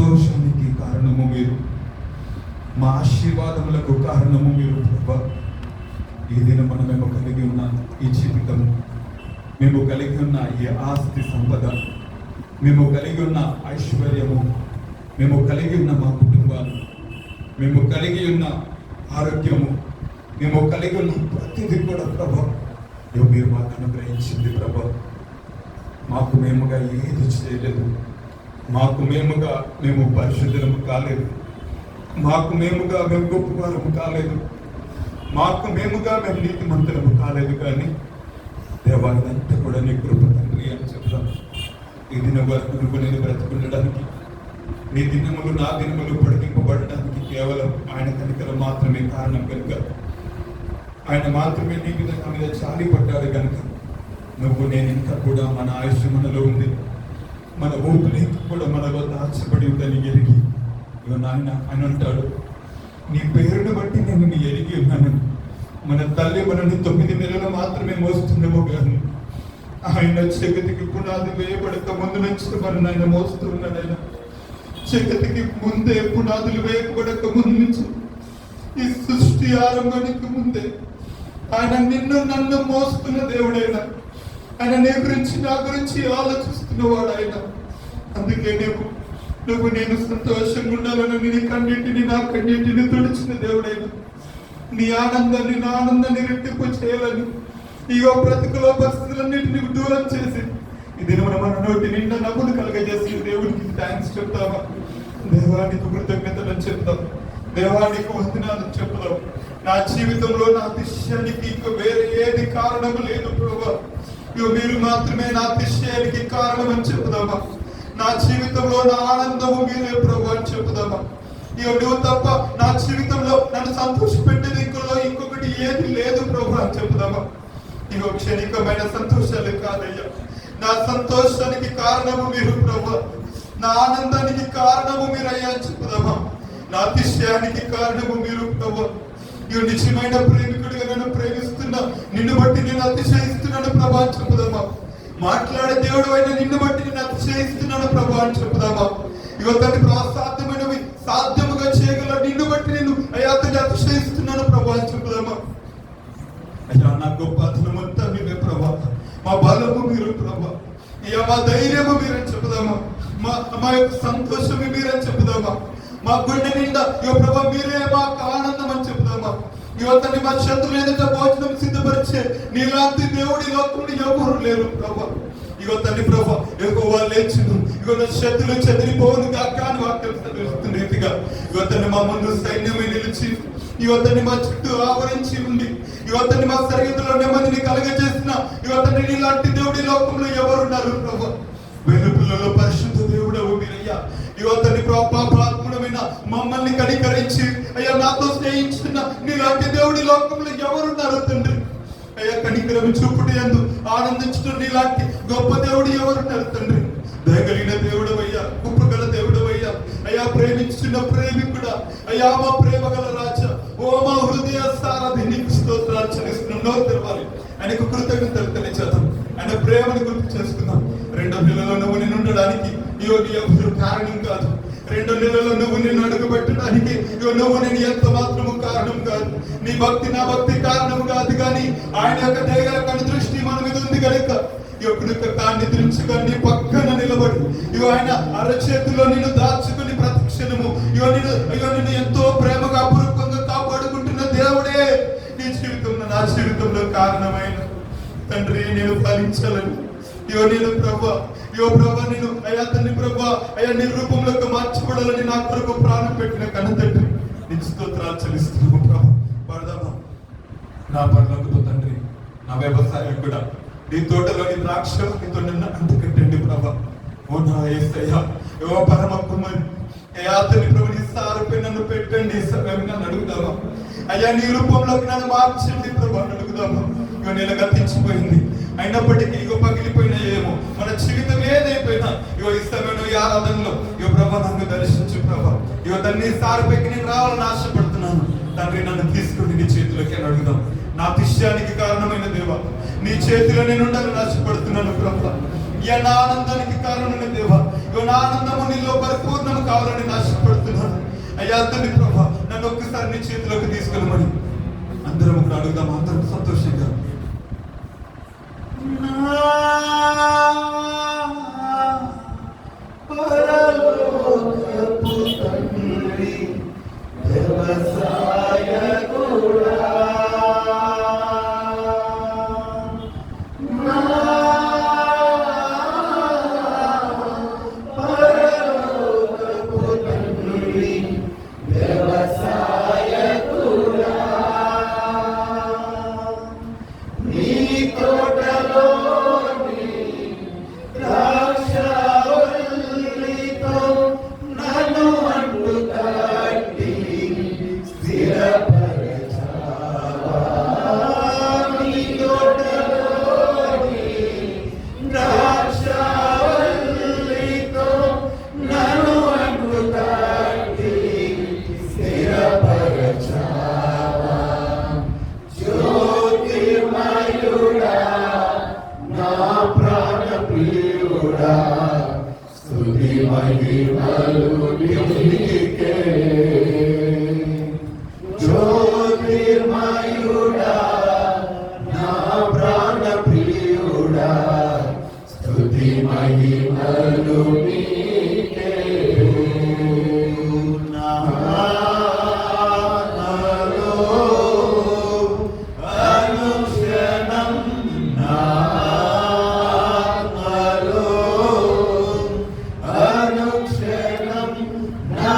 సంతోషానికి కారణము మీరు, మా ఆశీర్వాదములకు కారణము మీరు ప్రభా. ఈ దినం మేము కలిగి ఉన్న ఈ జీవితము, మేము కలిగి ఉన్న ఈ ఆస్తి సంపద, మేము కలిగి ఉన్న ఐశ్వర్యము, మేము కలిగి ఉన్న మా కుటుంబాలు, మేము కలిగి ఉన్న ఆరోగ్యము, మేము కలిగి ఉన్న ప్రతిదీ కూడా ప్రభా మీరు మాకు అనుగ్రహించింది ప్రభా. మాకు మేముగా ఏది చేయలేదు, మాకు మేముగా మేము పరిశుద్ధులము కాలేదు, మాకు మేముగా మేము గొప్పవారము కాలేదు, మాకు మేముగా మేము నీతిమంతులము కాలేదు. కానీ దేవా, ఇదంతా కూడా నీ కృప తండ్రి అని చెప్తాను. ఈ దినం వరకు నువ్వు నేను బ్రతుకుండడానికి, నీ దినములు నా దినములు పొడిగింపబడడానికి కేవలం ఆయన కనికరం మాత్రమే కారణం కనుక, ఆయన మాత్రమే నీ విధంగా మీద చాలి పడ్డాడు కనుక నువ్వు నేను ఇంకా కూడా మన ఆయుష్ మనలో ఉంది, మన ఊపిరి కూడా మనలో దాచబడి ఉందని ఎరిగి నాయన అని అంటాడు, నీ పేరును బట్టి నేను నీ ఎరిగి ఉన్నాను. మన తల్లి మనని 9 నెలలు మాత్రమే మోస్తుందేమో కానీ ఆయన జగతికి పునాది వేయబడక ముందు నుంచి మనల్ని ఆయన మోస్తూ ఉన్నాడు. ఆయన జగతికి ముందే, పునాదులు వేయబడక ముందు నుంచి, ఈ సృష్టి ఆరంభానికి ముందే ఆయన నిన్ను నన్ను మోస్తున్న దేవుడైనా, ఆయన నీ గురించి నా గురించి ఆలోచిస్తున్నవాడు ఆయన. అందుకే నువ్వు నేను సంతోషంగా ఉండాలని నీ కన్నింటిని నా కన్నింటిని తుడిచిన దేవుడైనా, నీ ఆనందాన్ని నా ఆనందాన్ని రెట్టింపు చేయాలని ఇగో ప్రతికూల పరిస్థితులన్నింటినీ దూరం చేసి ఇది మన నోటి నిండా నవ్వులు కలగజేసి దేవుడికి థ్యాంక్స్ చెప్తావా? దేవానికి కృతజ్ఞతలు చెప్తాం, దేవానికి వందనాలు చెప్తాం. నా జీవితంలో నా అతిశయానికి ఇంక వేరే ఏది కారణము లేదు ప్రభా. మీరు మాత్రమే నా అతిశయానికి కారణం అని చెప్తామా? నా జీవితంలో నా ఆనందము మీరే ప్రభు అని చెప్తామా? నువ్వు తప్ప నా జీవితంలో నన్ను సంతోష పెట్టేది ఇంకొకటి ఏది లేదు ప్రభు అని చెప్తామా? క్షణికమైన సంతోషాలు కాదయ్యా, నా సంతోషానికి కారణము మీరు ప్రభు, నా ఆనందానికి కారణము మీరు అయ్యా అని చెప్తామా? నా అతిశయానికి కారణము మీరు ప్రభు. నిజమైన ప్రేమికుడిగా నన్ను ప్రేమిస్తున్నా, నిన్ను బట్టి నేను అతిశయిస్తున్నాను ప్రభా అని చెప్పుదామా? మాట్లాడే దేవుడు అయినా నిన్ను బట్టి నేను అతిశయిస్తున్నాను ప్రభా అని చెప్పుదామా? తండ్రి అసాధ్యమైనవి సాధ్యముగా చేయగల నిన్ను బట్టి నేను అయాతని అతిశయిస్తున్నాను ప్రభా అని చెప్పుదామా? అయ్యా, నా గొప్పతనం అంతా మీరే ప్రభా, మా బలము మీరు ప్రభా, అయ్యా మా ధైర్యము మీరని చెప్పుదామా? మా యొక్క సంతోషము మీరని చెప్పుదామా? మా గుండె నిండా ప్రభా మీరే మాకు ఆనందం అని చెప్తామా? తండ్రి మా శత్రులు ఏదైతే భోజనం సిద్ధపరిచే నీలాంటి దేవుడి లోకంలో ఎవరు లేరు ప్రభా. తండ్రి ప్రభా వాళ్ళు లేచును, నా శత్రులు చెదిరిపోను కాక అని వాక్యం తెలుస్తున్న రీతిగా తండ్రి మా ముందు సైన్యమే నిలిచి తండ్రి మా చుట్టూ ఆవరించి ఉండి తండ్రి మా సరిహద్దులో నెమ్మదిని కలగజేసిన తండ్రి నీలాంటి దేవుడి లోకంలో ఎవరున్నారు ప్రభా? వెలుపులలో పరిశుద్ధ దేవుడవు మీరయ్యా. తండ్రి పాపాత్ముడమైన మమ్మల్ని కనికరించి అయ్యా నాతో స్నేహించిన నీలాంటి దేవుడి లోకంలో ఎవరున్నారు తండ్రి? అయ్యా కనికరం చూపుటి యందు ఆనందించడం నీలాంటి గొప్ప దేవుడు ఎవరున్నారు తండ్రి? దయగలిగిన దేవుడు అయ్యా, కృపగల దేవుడు అయ్యా, అయ్యా ప్రేమించిన ప్రేమికుడా, అయ్యా మా ప్రేమ గల రాజా, ఓ మా హృదయ సారథి నీకు స్తోత్రాలు చెల్లిస్తున్నాం. నోరు తెరవాలి, ఆయనకు కృతజ్ఞతలు తెలియచేద్దాం, ఆయన ప్రేమను గుర్తు చేసుకుందాం. 2 నెలల్లో నువ్వు నేను ఉండడానికి ఎవరు కారణం కాదు. 2 నెలల్లో నువ్వు నేను అడుగు పెట్టడానికి నువ్వు నేను ఎంత మాత్రము కారణం కాదు. నీ భక్తి నా భక్తి కారణం కాదు, కానీ ఆయన యొక్క దయగల కను దృష్టి మన మీద ఉంది కనుక నిద్రించుగా నీ పక్కన నిలబడి ఆయన అరచేతిలో నిన్ను దాచుకుని ప్రతిక్షణము నిన్ను ఎంతో ప్రేమగా అపురూపంగా కాపాడుకుంటున్న దేవుడే నీ జీవితంలో నా జీవితంలో కారణమైన తండ్రి నేను ఫలించాలని నేను ప్రభా నేను అయ్యా తండ్రి ప్రభా అయ్యా నీ రూపంలోకి మార్చబడాలని నా కొరకు ప్రాణం పెట్టిన కన్న తండ్రి నీకు స్తోత్రాలు చెల్లిస్తున్నాము ప్రభా. పడదామా? నా పనులకు తండ్రి, నా వ్యవసాయం కూడా నీ తోటలోని ద్రాక్షతో నన్ను అంటుకట్టండి ప్రభా. ఓ నా యేసయ్యా, ఓ పరమ కుమారి అయ్యా తండ్రి ప్రభు నీ సారుపై నన్ను పెట్టండి నన్ను అడుగుదామా? అయ్యా నీ రూపంలోకి నన్ను మార్చండి ప్రభా అడుగుదామా? నెల గతించిపోయింది, అయినప్పటికీ పగిలిపోయినా ఏమో మన జీవితం ఏదైపోయినా ఇష్టమైన ఈ ఆరాధనలో ప్రభా నన్ను దర్శించు ప్రభా. తన్ని సారిపైకి నేను రావాలని ఆశపడుతున్నాను తండ్రి. నన్ను తీసుకుని నీ చేతిలోకి అడుగుదాం. నా అతిశయానికి కారణమైన దేవా, నీ చేతిలో నేను ఉండాలని ఆశపడుతున్నాను ప్రభా. ఈ నా ఆనందానికి కారణమైన దేవా, ఈ నా ఆనందము నీలో పరిపూర్ణం కావాలని ఆశపడుతున్నాను అయ్యా. తండ్రి ప్రభా, నన్ను ఒక్కసారి నీ చేతిలోకి తీసుకెళ్ళమని అందరం ఇప్పుడు అడుగుదాం, అందరం సంతోషంగా. నా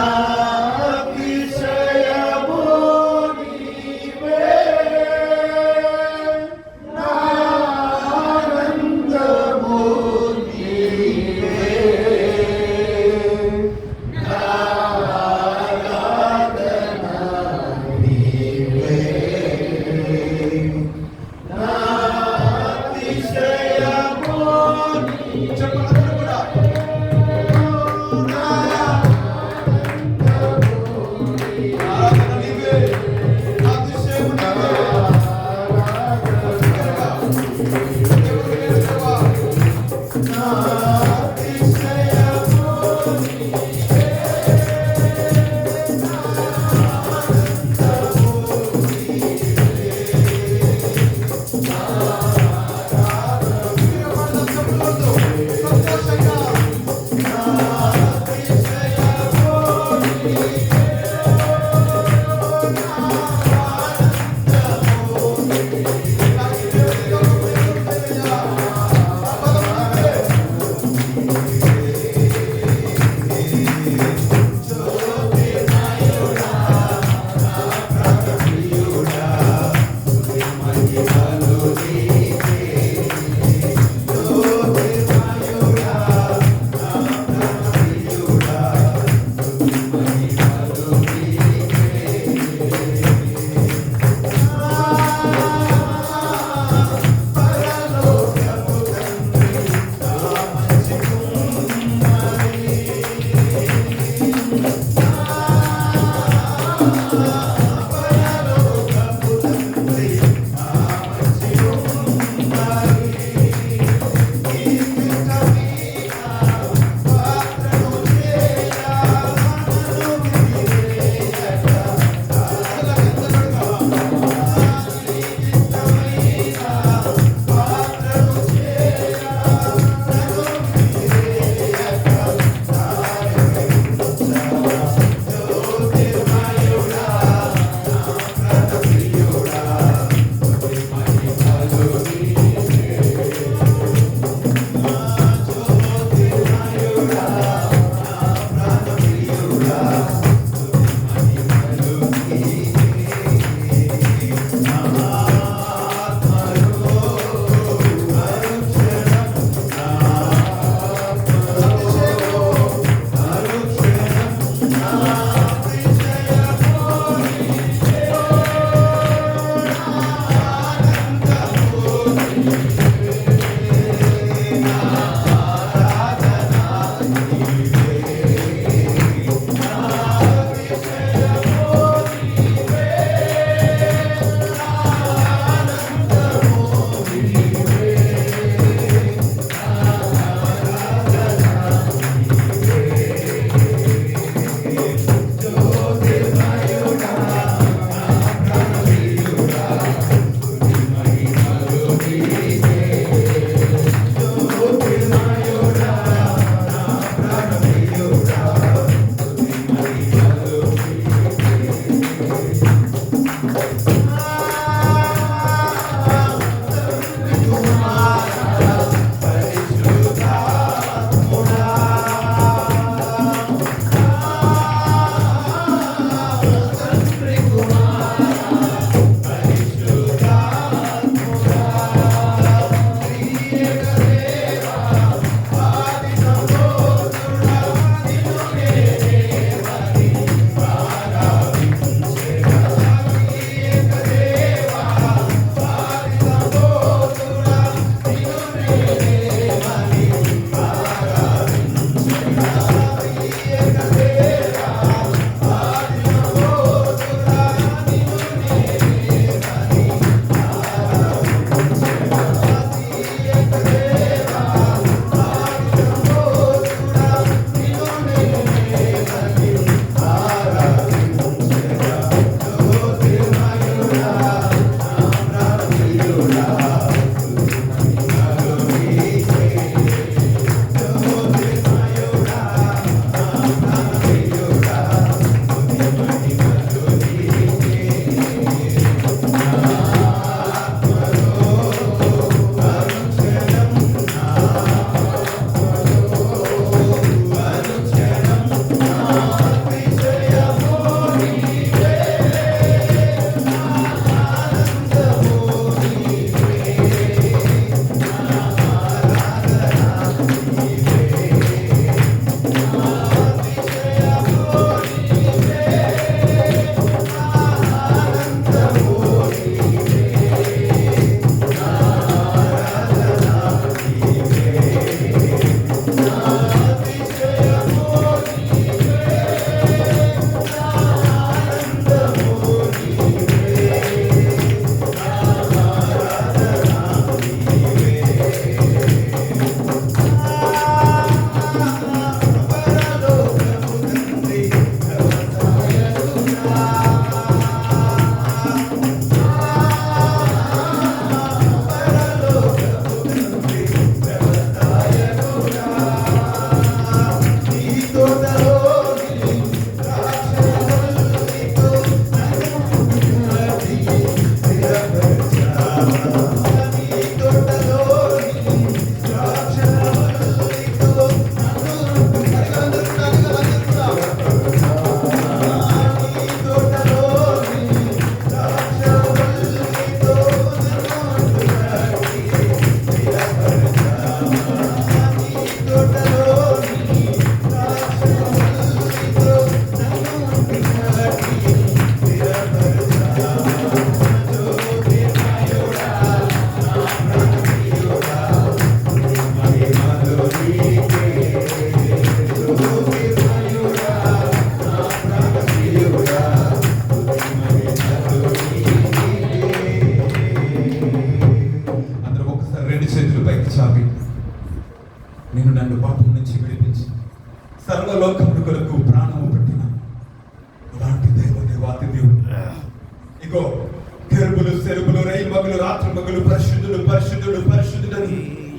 రాత్రింబగలు పరిశుద్ధుడు పరిశుద్ధుడు పరిశుద్ధుడని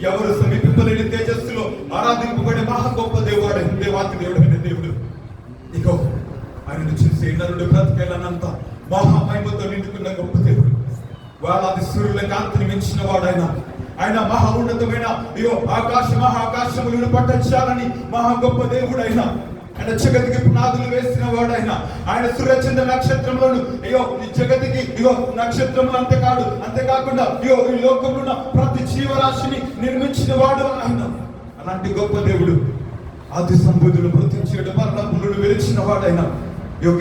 ఎవరు సమీపింపలేని తేజస్సులో ఆరాధింపబడే మహా గొప్ప దేవుడు, దేవాతి దేవుడైన దేవుడు. ఇగో ఆయనను చూసి నరుడు బ్రతికేలనంత మహామహిమతో నిండుకున్న గొప్ప దేవుడు. వేలాది సూర్యుల కాంతిని మించిన వాడైన ఆయన మహా ఉన్నతమైన మహాకాశములను పట్టచాలని మహా గొప్ప దేవుడైన ఆయన జగతికి పునాదులు వేసిన వాడైన ఆయన సూర్యచంద్ర నక్షత్రంలోను ఈ జగతికి నక్షత్రములు అంతేకాకుండా ఈ లోకంలో ఉన్న ప్రతి జీవరాశిని నిర్మించిన వాడు ఆయన. అలాంటి గొప్ప దేవుడు ఆది సంబుధులు మృతించేడు మరణములను వెలిచిన వాడైన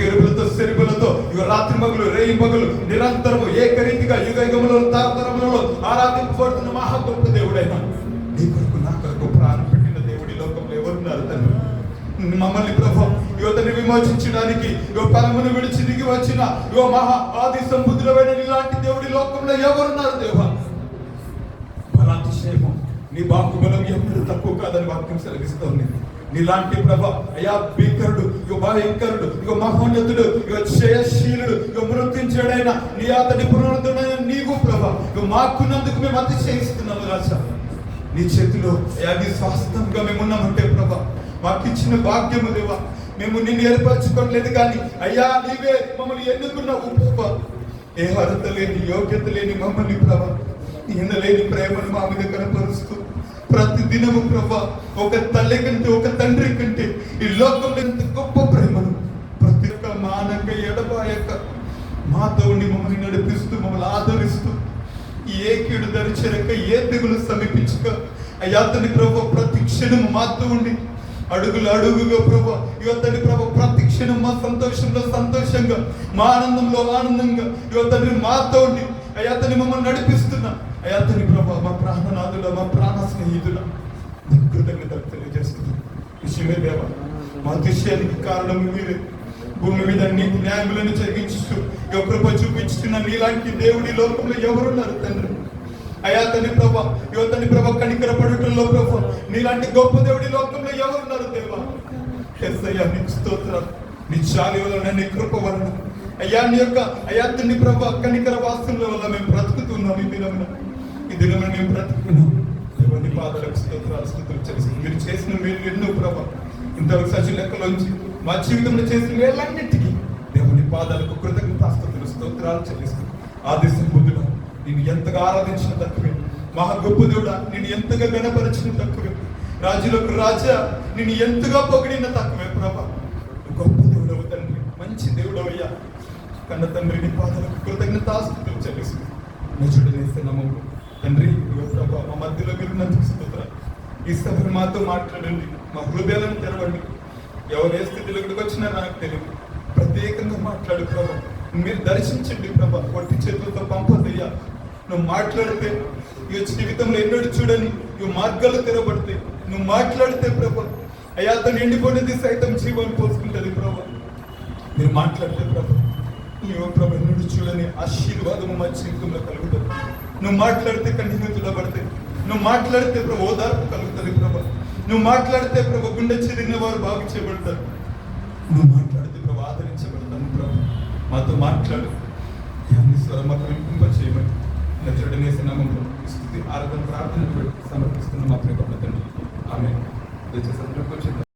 ఎరుపులతో శరీరులతో రాత్రి మగులు రేయి మగులు నిరంతరము ఏకరీతిగా యుగములలో తరతరములలో ఆరాధింపబడుతున్న మహా గొప్ప దేవుడైనా నీ కొరకు నా కొరకు ప్రాణం పెట్టిన దేవుడి లోకంలో ఎవరున్నారు తండ్రి? మమ్మల్ని ప్రభు యువతని విమోచించడానికి పరమును విడిచి దిగి వచ్చిన మహా ఆది సంబుద్ధులమైన ఇలాంటి దేవుడి లోకంలో ఎవరున్నారు దేవా? అలాంటి క్షేమం నీ బాహుబలం ఎప్పుడు తక్కువ కాదని వాక్యం సెలవిస్తోంది. నీలాంటి ప్రభ అయా భీకరుడు భయంకరుడు మహోన్నతుడు జయశీలుడు మృత్యుంజయుడైన నీ అతడి పునరుద్ధుడైన నీవు ప్రభ మాకున్నందుకు మేము అతిశయిస్తున్నాము రాజా. నీ చేతిలో అయా నీ స్వాస్థంగా మేము ఉన్నామంటే ప్రభ మాకు ఇచ్చిన భాగ్యము దేవా. మేము నిన్ను ఏర్పరచుకోవట్లేదు కానీ అయ్యా నీవే మమ్మల్ని ఎన్నుకున్నావు ప్రభ. ఏ అర్హత లేని యోగ్యత లేని మమ్మల్ని ప్రభ లేని ప్రేమను మా మీద కనపరుస్తూ ప్రతి దినము ప్రభా ఒక తల్లి కంటే ఒక తండ్రి కంటే ఈ లోకంలో ఎంత గొప్ప ప్రేమను ప్రతి ఒక్క మానక ఎడబాయక మాతో ఉండి మమ్మల్ని నడిపిస్తూ మమ్మల్ని ఆదరిస్తూ ఏ కీడు దరిచరక ఏ తెగులు సమీపించక అయ్యా తండ్రి ప్రభా ప్రతి క్షణము మాతో ఉండి అడుగులు అడుగుగా ప్రభా యువతని ప్రభా ప్రతి క్షణం మా సంతోషంలో సంతోషంగా మా ఆనందంలో ఆనందంగా యువతని మాతో ఉండి అయ్యా తండ్రి మమ్మల్ని నడిపిస్తున్నా అయ్యా తండ్రి ప్రభా మా ప్రాణనాథుల మా ప్రాణ స్నేహితుల కృతజ్ఞతలు తెలియజేస్తున్నాం. విషయమే దేవ మా దృశ్యానికి కారణం మీరే. భూమి మీద నీతి న్యాయములను జరిగించు కృప చూపించుతున్న నీలాంటి దేవుడి లోకంలో ఎవరున్నారు తండ్రి? అయ్యా తండ్రి ప్రభా యువతని ప్రభ కనికర పడుటల్లో ప్రభా నీలాంటి గొప్ప దేవుడి లోకంలో ఎవరున్నారు దేవా? యేసయ్యా నీకు స్తోత్రం. నీ చాలి వలన నీ కృప వలన అయ్యా నీ యొక్క అయ్యా తండ్రి ప్రభా కనికర వాస్తుల వల్ల మేము బ్రతుకుతున్నాం. ఈ దినమున మేము బ్రతుకున్నాం. దేవుని పాదాలకు స్తోత్రాలు స్తుతులు చేస్తున్నాం. మీరు చేసిన మీరు ఎన్నో ప్రభా ఇంతవరకు సచి లెక్కలోంచి మా జీవితంలో చేసిన వేళ్ళన్నిటికీ దేవుని పాదాలకు కృతజ్ఞతాస్తుతులు స్తోత్రాలు చెల్లిస్తున్నాం. ఆది సంబుద్ధుడా నేను ఎంతగా ఆరాధించిన తక్కువే. మహా గొప్ప దేవుడా నేను ఎంతగా గణపరిచిన తక్కువే. రాజులకు రాజా నేను ఎంతగా పొగిడిన తక్కువే ప్రభా. గొప్ప దేవుడవు తండ్రి, మంచి దేవుడవయ్యా. కన్న తండ్రి నీ పాదాలకు కృతజ్ఞతాస్తుతులు చెల్లిస్తున్నాం. నిజుడనేస్తున్నాము తండ్రి ప్రభా మా మధ్యలో మీరు నన్ను స్తోత్రాలు. ఈ సభను మాతో మాట్లాడండి, మా హృదయాలను తెరవండి. ఎవరు ఏ స్థితిలో ఇక్కడికి వచ్చినా నాకు తెలియదు. ప్రత్యేకంగా మాట్లాడు ప్రభా. మీరు దర్శించండి ప్రభా. ఒట్టి చేతులతో పంపదయ్యా. నువ్వు మాట్లాడితే ఈ జీవితంలో ఎన్నడూ చూడని ఈ మార్గాలు తెరబడతాయి. నువ్వు మాట్లాడితే ప్రభా అయ్యా తను ఎండిపోయినది సైతం జీవం పోసుకుంటుంది ప్రభా. మీరు మాట్లాడితే ప్రభా నువ్వు ప్రభా ఎన్నడూ చూడని ఆశీర్వాదము మా జీవితంలో కలుగుతుంది. నువ్వు మాట్లాడితే కన్నీరు తుడబడతాయి. నువ్వు మాట్లాడితే ప్రభు ఓదార్పు కలుగుతుంది ప్రభా. నువ్వు మాట్లాడితే ప్రభు గుండె చెదిరిన వారు బాగు చేయబడతారు. నువ్వు మాట్లాడితే ప్రభు ఆదరించబడతాను ప్రభు. మాతో మాట్లాడు. స్వరం మాకు వింపింప చేయబడి నచ్చడనేసి నామంలో స్తుతి ఆరాధన ప్రార్థన సమర్పిస్తున్న మా ప్రియ తండ్రి. ఆమేన్.